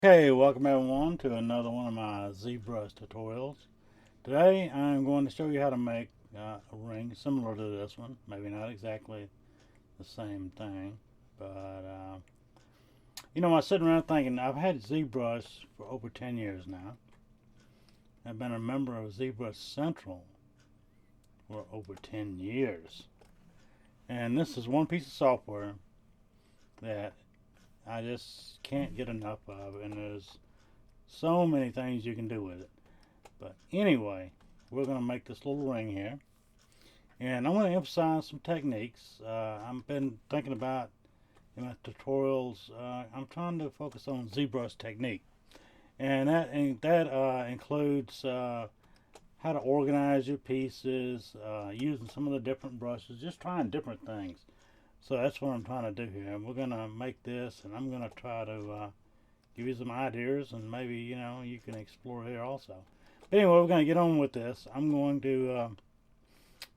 Okay, welcome everyone to another one of my ZBrush tutorials. Today I'm going to show you how to make a ring similar to this one. Maybe not exactly the same thing, but I was sitting around thinking I've had ZBrush for over 10 years now. I've been a member of ZBrush Central for over 10 years. And this is one piece of software that I just can't get enough of, and there's so many things you can do with it. But anyway, we're going to make this little ring here. And I'm going to emphasize some techniques. I've been thinking about in my tutorials, I'm trying to focus on ZBrush technique. And that includes how to organize your pieces, using some of the different brushes, just trying different things. So that's what I'm trying to do here. And we're going to make this, and I'm going to try to give you some ideas, and maybe, you can explore here also. But anyway, we're going to get on with this. I'm going to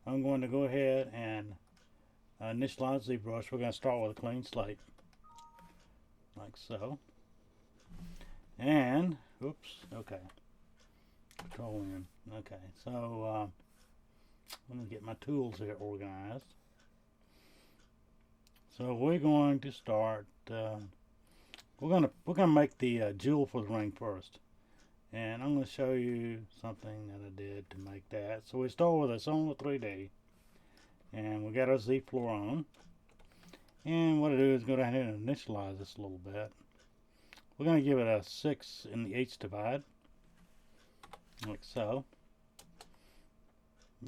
go ahead and initialize ZBrush. We're going to start with a clean slate, like so. And, oops, okay. Control N. Okay, so let me get my tools here organized. So we're going to start. We're gonna make the jewel for the ring first, and I'm going to show you something that I did to make that. So we start with a Soma 3D, and we got our Z floor on. And what I do is go down here and initialize this a little bit. We're going to give it a 6 in the H divide, like so.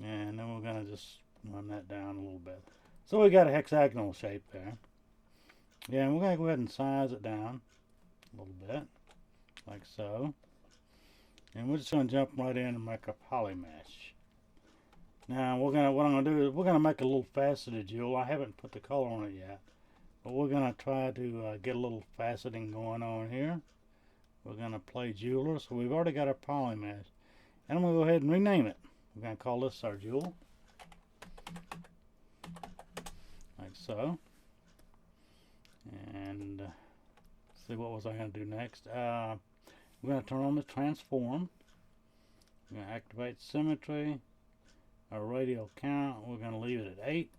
And then we're going to just run that down a little bit. So we got a hexagonal shape there. Yeah, and we're going to go ahead and size it down a little bit, like so. And we're just going to jump right in and make a poly mesh. Now what I'm going to do is we're going to make a little faceted jewel. I haven't put the color on it yet, but we're going to try to get a little faceting going on here. We're going to play jeweler, so we've already got our poly mesh. And I'm going to go ahead and rename it. We're going to call this our jewel, like so. And see, what was I going to do next? We're going to turn on the transform. We're going to activate symmetry. Our radial count, we're going to leave it at 8.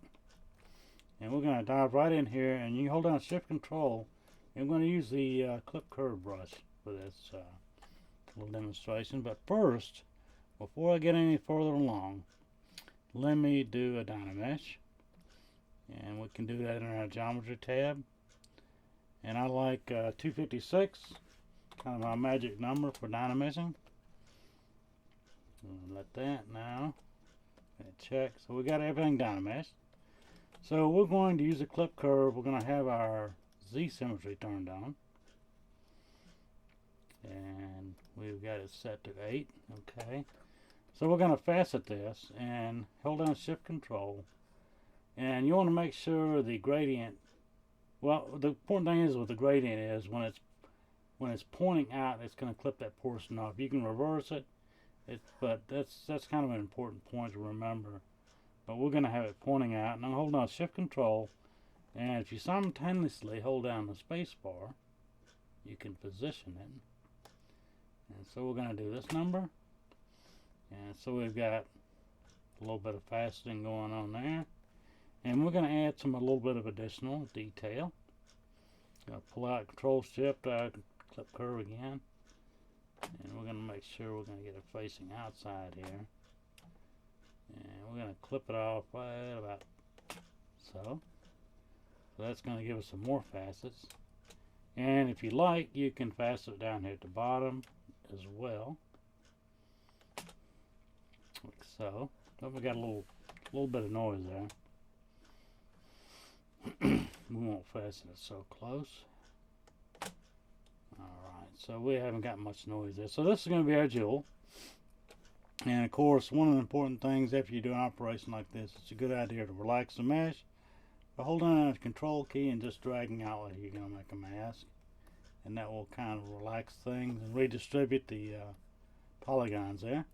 And we're going to dive right in here, and you hold down Shift Control. And we're going to use the clip curve brush for this little demonstration. But first, before I get any further along, let me do a Dynamesh. And we can do that in our geometry tab. And I like 256, kind of my magic number for Dynameshing. Let that now. Check. So we got everything Dynameshed. So we're going to use a clip curve. We're going to have our Z symmetry turned on. And we've got it set to 8. Okay. So we're going to facet this and hold down Shift Control. And you want to make sure the gradient, well, the important thing is with the gradient is when it's pointing out, it's going to clip that portion off. You can reverse it, but that's kind of an important point to remember. But we're going to have it pointing out, and I'm holding down Shift Control, and if you simultaneously hold down the space bar, you can position it. And so we're going to do this number, and so we've got a little bit of faceting going on there. And we're going to add a little bit of additional detail. Going to pull out Control Shift, clip curve again. And we're going to make sure we're going to get it facing outside here. And we're going to clip it off right about so. So that's going to give us some more facets. And if you like, you can facet it down here at the bottom as well. Like so. But we got a little bit of noise there. We won't fasten it so close. Alright, so we haven't got much noise there. So this is going to be our jewel. And of course, one of the important things after you do an operation like this, it's a good idea to relax the mesh by holding down the control key and just dragging out like you're going to make a mask. And that will kind of relax things and redistribute the polygons there.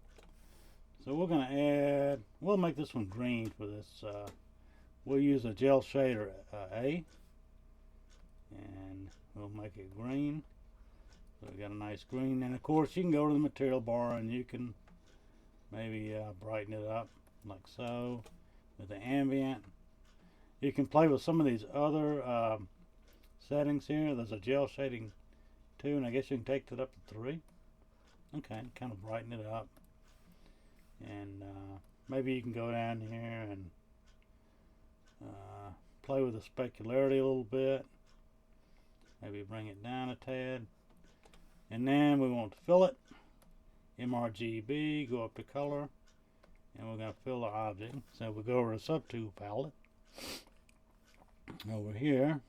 So we're going to add, we'll make this one green for this. We'll use a gel shader A, and we'll make it green. So we got a nice green, and of course you can go to the material bar and you can maybe brighten it up like so with the ambient. You can play with some of these other settings here. There's a gel shading 2, and I guess you can take that up to 3. Okay, kind of brighten it up. And maybe you can go down here and play with the specularity a little bit. Maybe bring it down a tad. And then we want to fill it. MRGB, go up to color, and we're going to fill the object. So we go over to subtool palette over here,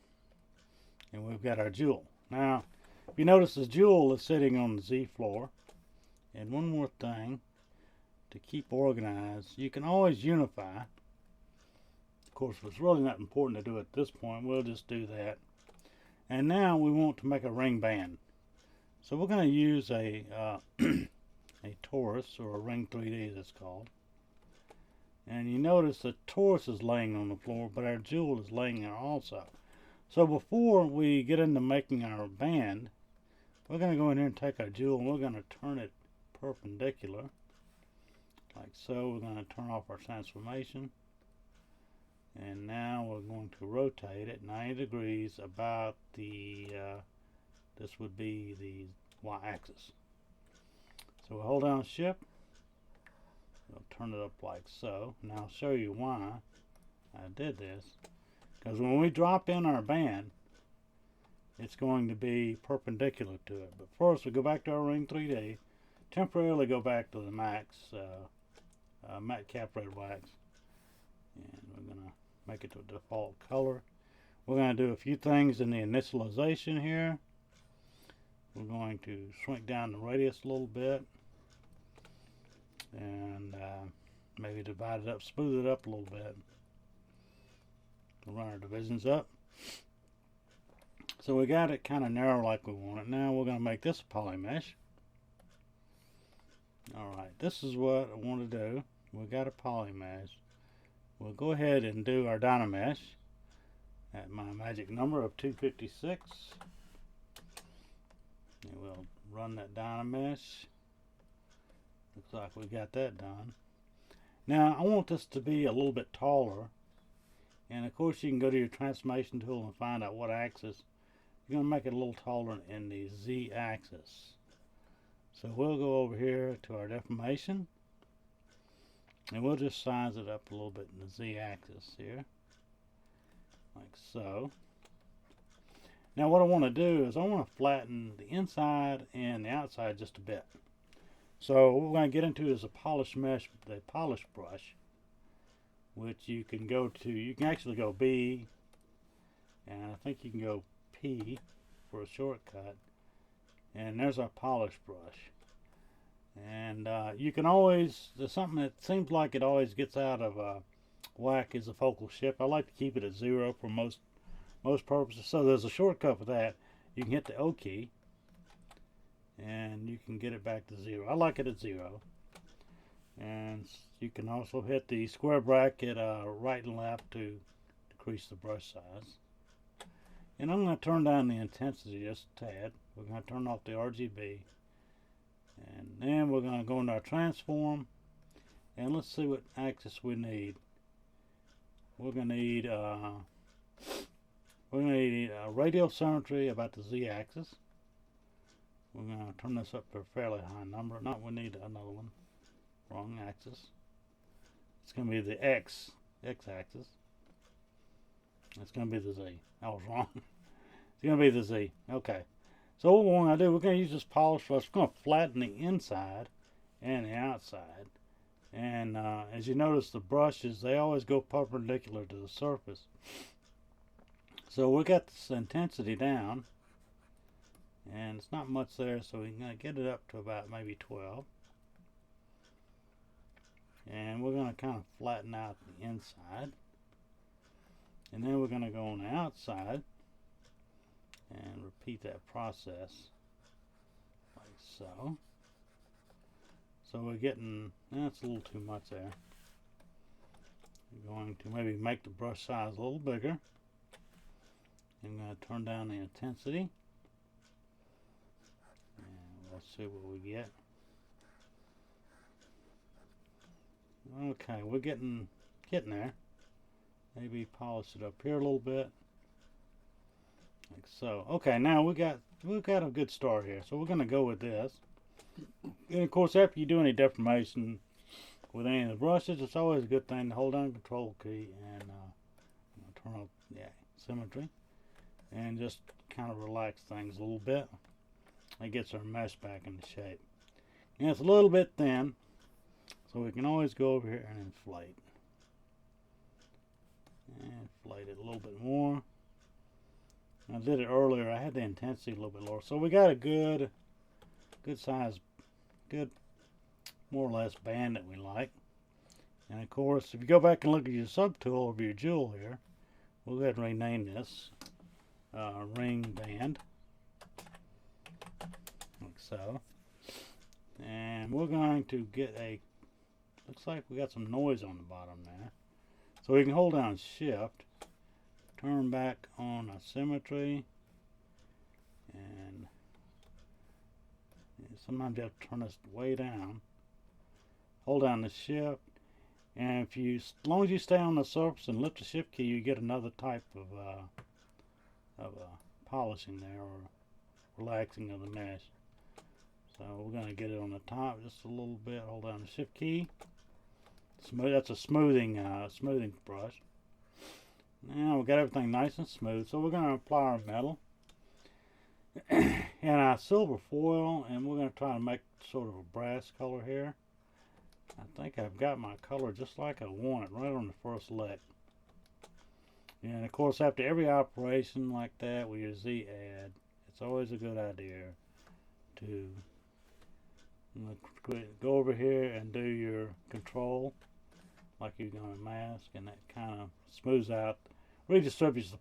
and we've got our jewel. Now, if you notice, the jewel is sitting on the Z floor. And one more thing to keep organized, you can always unify. Of course, it's really not important to do at this point. We'll just do that. And now we want to make a ring band. So we're going to use a a torus, or a ring 3D as it's called. And you notice the torus is laying on the floor, but our jewel is laying there also. So before we get into making our band, we're going to go in here and take our jewel and we're going to turn it perpendicular like so. We're going to turn off our transformation, and now we're going to rotate it 90 degrees about the this would be the y-axis. So we'll hold down shift, we'll turn it up like so. And I'll show you why I did this, because when we drop in our band, it's going to be perpendicular to it. But first we go back to our ring 3D, temporarily go back to the matte cap red wax, and we're going to make it to a default color. We're going to do a few things in the initialization here. We're going to shrink down the radius a little bit, and maybe divide it up, smooth it up a little bit. We'll run our divisions up. So we got it kind of narrow like we want it. Now we're going to make this a poly mesh. Alright, this is what I want to do. We got a poly mesh. We'll go ahead and do our Dynamesh at my magic number of 256. And we'll run that Dynamesh. Looks like we got that done. Now I want this to be a little bit taller, and of course you can go to your transformation tool and find out what axis. You're going to make it a little taller in the Z axis. So we'll go over here to our deformation, and we'll just size it up a little bit in the Z axis here, like so. Now what I want to do is I want to flatten the inside and the outside just a bit. So what we're going to get into is a polish mesh with a polish brush, which you can go to. You can actually go B, and I think you can go P for a shortcut. And there's our polish brush. And you can always, there's something that seems like it always gets out of whack is the focal shift. I like to keep it at 0 for most purposes. So there's a shortcut for that. You can hit the O key, and you can get it back to 0. I like it at 0. And you can also hit the square bracket right and left to decrease the brush size. And I'm going to turn down the intensity just a tad. We're going to turn off the RGB. And then we're going to go into our transform. And let's see what axis we need. We're going to need radial symmetry about the Z axis. We're going to turn this up to a fairly high number. No, we need another one. Wrong axis. It's going to be the X axis. It's going to be the Z. I was wrong. It's going to be the Z. Okay. So what we're going to do, we're going to use this polish brush. We're going to flatten the inside and the outside. And as you notice, the brushes, they always go perpendicular to the surface. So we got this intensity down. And it's not much there, so we're going to get it up to about maybe 12. And we're going to kind of flatten out the inside. And then we're going to go on the outside and repeat that process like so. So we're getting, that's a little too much there. We're going to maybe make the brush size a little bigger. I'm going to turn down the intensity. Let's see what we get. Okay, we're getting there. Maybe polish it up here a little bit, like so. Okay, now we've got a good start here. So we're going to go with this. And of course, after you do any deformation with any of the brushes, it's always a good thing to hold down the Control key and turn off symmetry, and just kind of relax things a little bit. It gets our mesh back into shape. And it's a little bit thin, so we can always go over here and inflate. And inflate it a little bit more. I did it earlier. I had the intensity a little bit lower. So we got a good size, more or less band that we like. And of course, if you go back and look at your subtool of your jewel here, we'll go ahead and rename this ring band, like so. And we're going to get looks like we got some noise on the bottom there. So we can hold down Shift, turn back on a symmetry, and sometimes you have to turn this way down. Hold down the Shift, and as long as you stay on the surface and lift the Shift key, you get another type of polishing there, or relaxing of the mesh. So we're going to get it on the top just a little bit. Hold down the Shift key. That's a smoothing brush. Now we've got everything nice and smooth, so we're going to apply our metal and our silver foil, and we're going to try to make sort of a brass color here. I think I've got my color just like I want it, right on the first lick. And of course, after every operation like that with your Z add, it's always a good idea to go over here and do your control like you're going to mask, and that kind of smooths out, redistributes the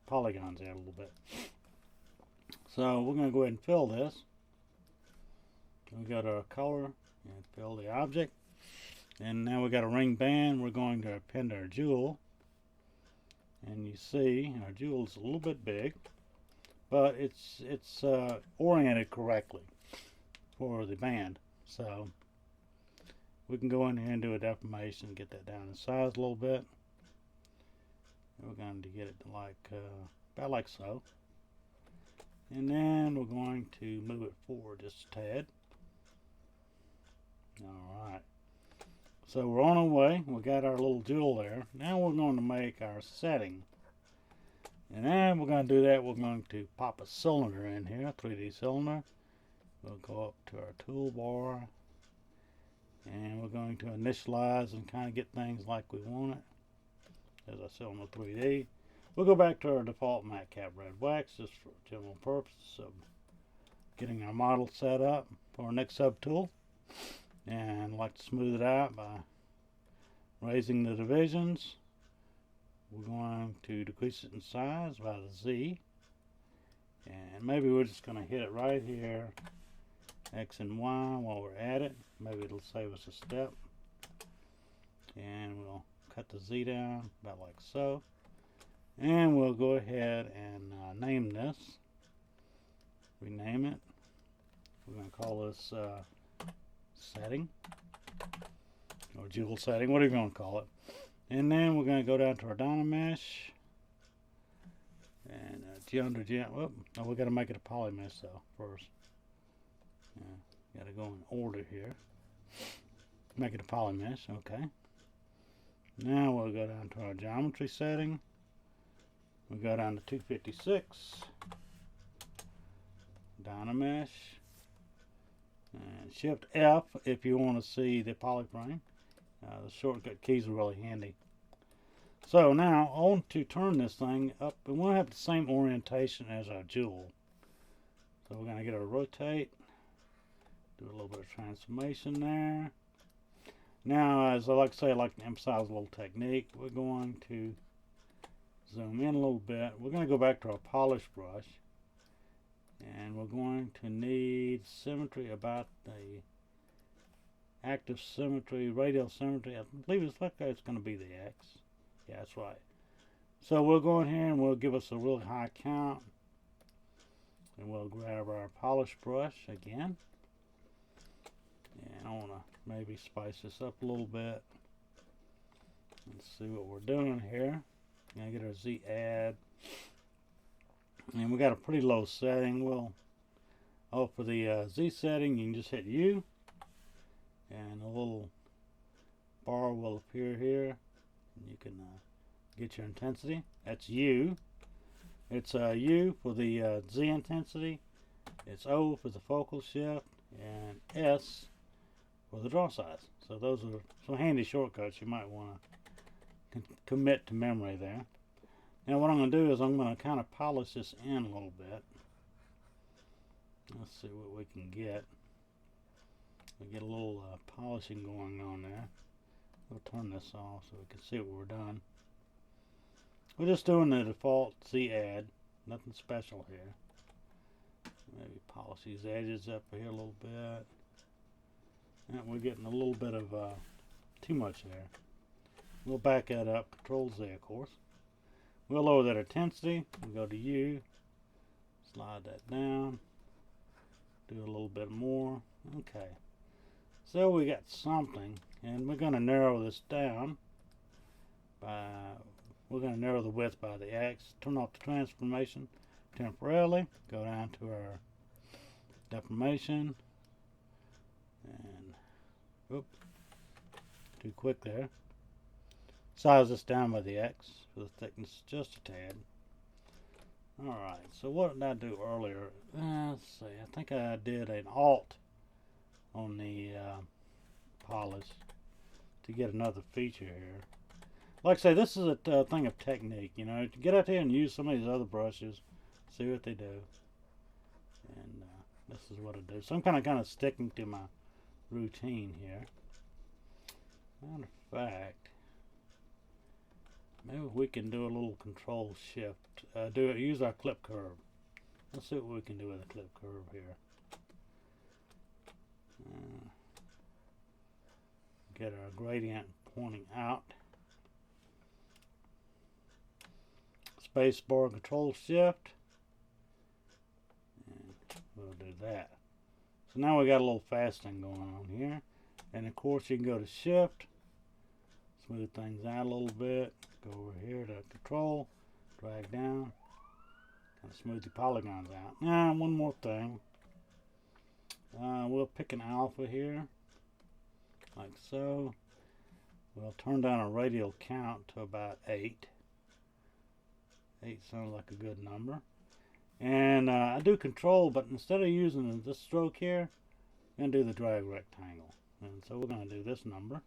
polygons there a little bit. So we're going to go ahead and fill this. We got our color and fill the object, and now we got a ring band. We're going to append our jewel, and you see our jewel is a little bit big, but it's oriented correctly for the band. So we can go in here and do a deformation, get that down in size a little bit. We're going to get it like about like so, and then we're going to move it forward just a tad. Alright, so we're on our way. We got our little jewel there. Now we're going to make our setting, and then we're going to do that. We're going to pop a cylinder in here, a 3D cylinder. We'll go up to our toolbar, and we're going to initialize and kind of get things like we want it. As I said, on the 3D, we'll go back to our default matte cap red wax just for general purpose of getting our model set up for our next subtool. And I'd like to smooth it out by raising the divisions. We're going to decrease it in size by the Z, and maybe we're just going to hit it right here, X and Y, while we're at it. Maybe it'll save us a step, and we'll cut the Z down about like so, and we'll go ahead and name this, rename it. We're going to call this setting, or jewel setting, whatever you want to call it. And then we're going to go down to our Dynamesh, and we got to make it a polymesh though first. Got to go in order here. Make it a polymesh, okay. Now we'll go down to our geometry setting. We'll go down to 256, Dynamesh, and Shift F if you want to see the polyframe. The shortcut keys are really handy. So now I want to turn this thing up. We want to have the same orientation as our jewel. So we're going to get our rotate, do a little bit of transformation there. Now, as I like to say, I like to emphasize a little technique. We're going to zoom in a little bit. We're going to go back to our polish brush, and we're going to need symmetry about the active symmetry, radial symmetry. I believe it's going to be the X. Yeah, that's right. So we'll go in here and we'll give us a real high count, and we'll grab our polish brush again, And I want to maybe spice this up a little bit. Let's see what we're doing here. Gonna get our Z add. And we got a pretty low setting. For the Z setting, you can just hit U, and a little bar will appear here. And you can get your intensity. That's U. It's U for the Z intensity. It's O for the focal shift, and S for the draw size. So those are some handy shortcuts you might want to commit to memory there. Now what I'm going to do is I'm going to kind of polish this in a little bit. Let's see what we can get. We get a little polishing going on there. We'll turn this off so we can see what we're doing. We're just doing the default Z add, nothing special here. Maybe polish these edges up here a little bit. And we're getting a little bit of too much there. We'll back that up, Control Z of course. We'll lower that intensity. We'll go to U, slide that down, do a little bit more. Okay, so we got something, and we're going to narrow this down by, we're going to narrow the width by the X, turn off the transformation temporarily, go down to our deformation, and, oops, too quick there. Size this down by the X for the thickness just a tad. Alright, so what did I do earlier? Let's see, I think I did an Alt on the polish to get another feature here. Like I say, this is a thing of technique, you know. Get out there and use some of these other brushes, see what they do. And this is what I do. So I'm kind of sticking to my routine here. Matter of fact, maybe we can do a little Control Shift. Use our clip curve. Let's see what we can do with a clip curve here. Get our gradient pointing out. Space bar, Control Shift, and we'll do that. So now we got a little fasting going on here, and of course you can go to Shift, smooth things out a little bit, go over here to Control, drag down, kind of smooth the polygons out. Now one more thing, we'll pick an alpha here, like so. We'll turn down our radial count to about 8. 8 sounds like a good number. And I do Control, but instead of using this stroke here, I'm going to do the drag rectangle. And so we're going to do this number,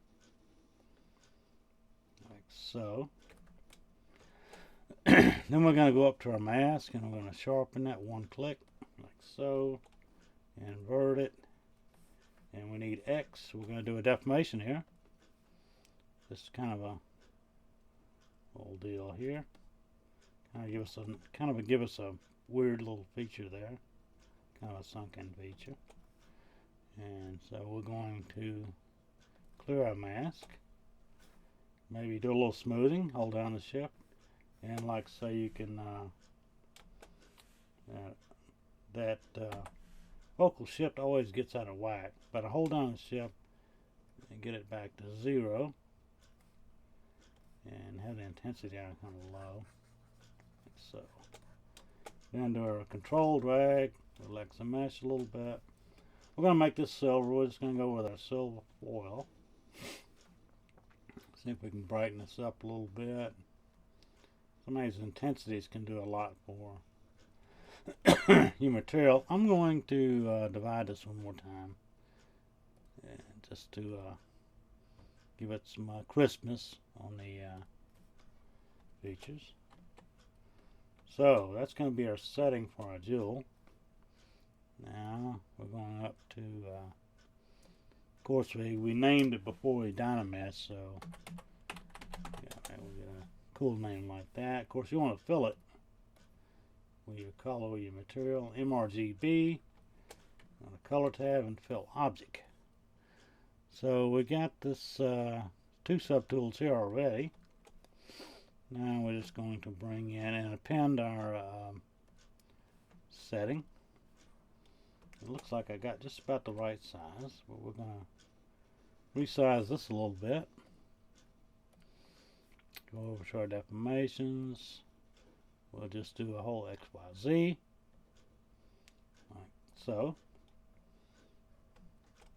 like so. Then we're going to go up to our mask, and we're going to sharpen that one click, like so. Invert it. And we need X. We're going to do a deformation here. This is kind of a little deal here. Give us a weird little feature there, kind of a sunken feature. And so we're going to clear our mask, maybe do a little smoothing, hold down the shift, and like say you can focal shift always gets out of whack, but I hold down the shift and get it back to 0 and have the intensity down kind of low. So then do our Control drag, relax the mesh a little bit. We're going to make this silver. We're just going to go with our silver foil. See if we can brighten this up a little bit. Some of these intensities can do a lot for your material. I'm going to divide this one more time, and just to give it some crispness on the features. So that's going to be our setting for our jewel. Now we're going up to, of course we named it before we dynamesh, so yeah, we'll get a cool name like that. Of course you want to fill it with your color, with your material, MRGB, on the color tab, and fill object. So we got this 2 subtools here already. Now we're just going to bring in and append our setting. It looks like I got just about the right size, but we're going to resize this a little bit. Go over to our deformations. We'll just do a whole X, Y, Z, like so.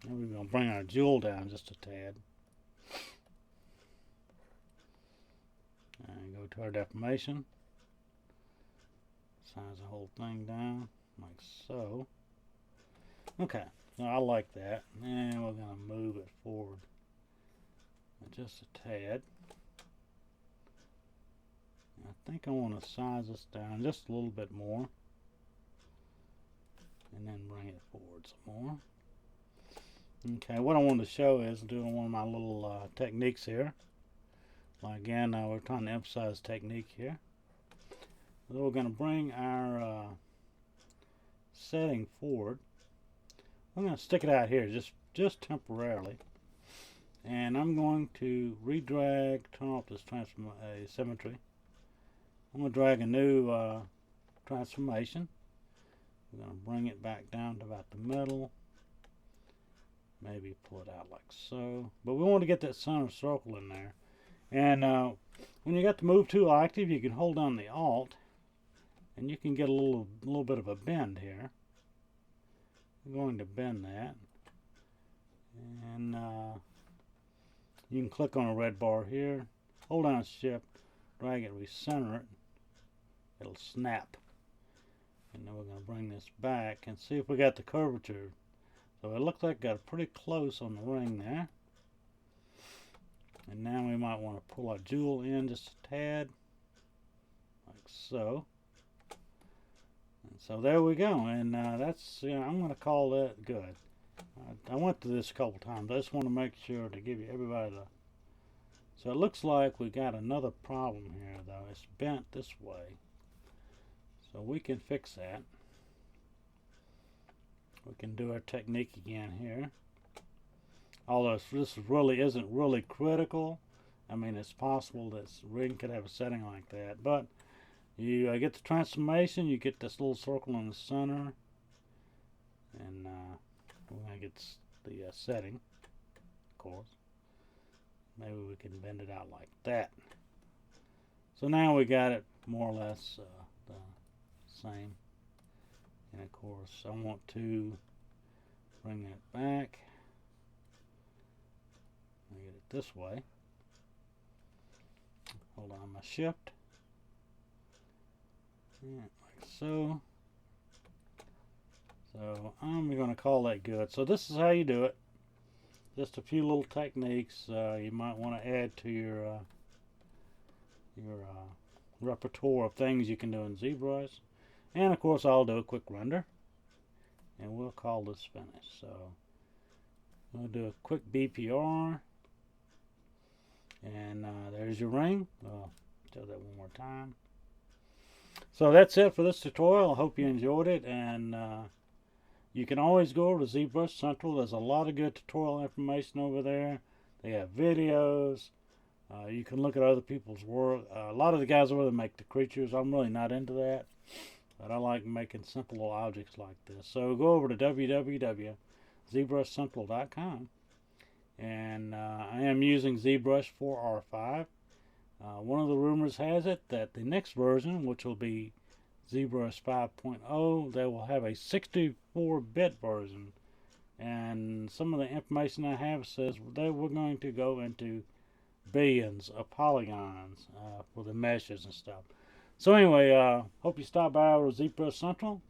And we're going to bring our jewel down just a tad. And go to our deformation. Size the whole thing down, like so. Okay, so I like that. And we're going to move it forward just a tad. I think I want to size this down just a little bit more. And then bring it forward some more. Okay, what I want to show is doing one of my little techniques here. Well, again, we're trying to emphasize technique here. So we're going to bring our setting forward. I'm going to stick it out here just temporarily. And I'm going to redrag, turn off this symmetry. I'm going to drag a new transformation. I'm going to bring it back down to about the middle. Maybe pull it out like so. But we want to get that center circle in there. And when you got the move tool active, you can hold down the Alt, and you can get a little bit of a bend here. I'm going to bend that, and you can click on a red bar here, hold down Shift, drag it, recenter it. It'll snap, and then we're going to bring this back and see if we got the curvature. So it looks like got it pretty close on the ring there. And now we might want to pull our jewel in just a tad, like so. And so there we go. And that's, I'm going to call that good. I went to this a couple times. I just want to make sure to give you everybody the... So it looks like we got another problem here, though. It's bent this way. So we can fix that. We can do our technique again here. Although this really isn't really critical. I mean, it's possible that ring could have a setting like that. But you get the transformation, you get this little circle in the center. And we're going to get the setting, of course. Maybe we can bend it out like that. So now we got it more or less the same. And of course, I want to bring that back. Get it this way. Hold on my Shift. Yeah, like so. So I'm going to call that good. So this is how you do it. Just a few little techniques you might want to add to your repertoire of things you can do in ZBrush. And of course I'll do a quick render. And we'll call this finished. So we'll do a quick BPR. And there's your ring. I'll show that one more time. So that's it for this tutorial. I hope you enjoyed it. And you can always go over to ZBrush Central. There's a lot of good tutorial information over there. They have videos. You can look at other people's work. A lot of the guys over there make the creatures. I'm really not into that. But I like making simple little objects like this. So go over to www.ZBrushCentral.com. And I am using ZBrush 4R5. One of the rumors has it that the next version, which will be ZBrush 5.0, they will have a 64-bit version. And some of the information I have says they were going to go into billions of polygons for the meshes and stuff. So anyway, hope you stop by over ZBrush Central.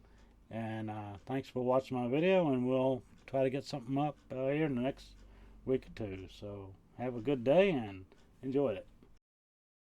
And thanks for watching my video. And we'll try to get something up here in the next week or two. So have a good day and enjoy it.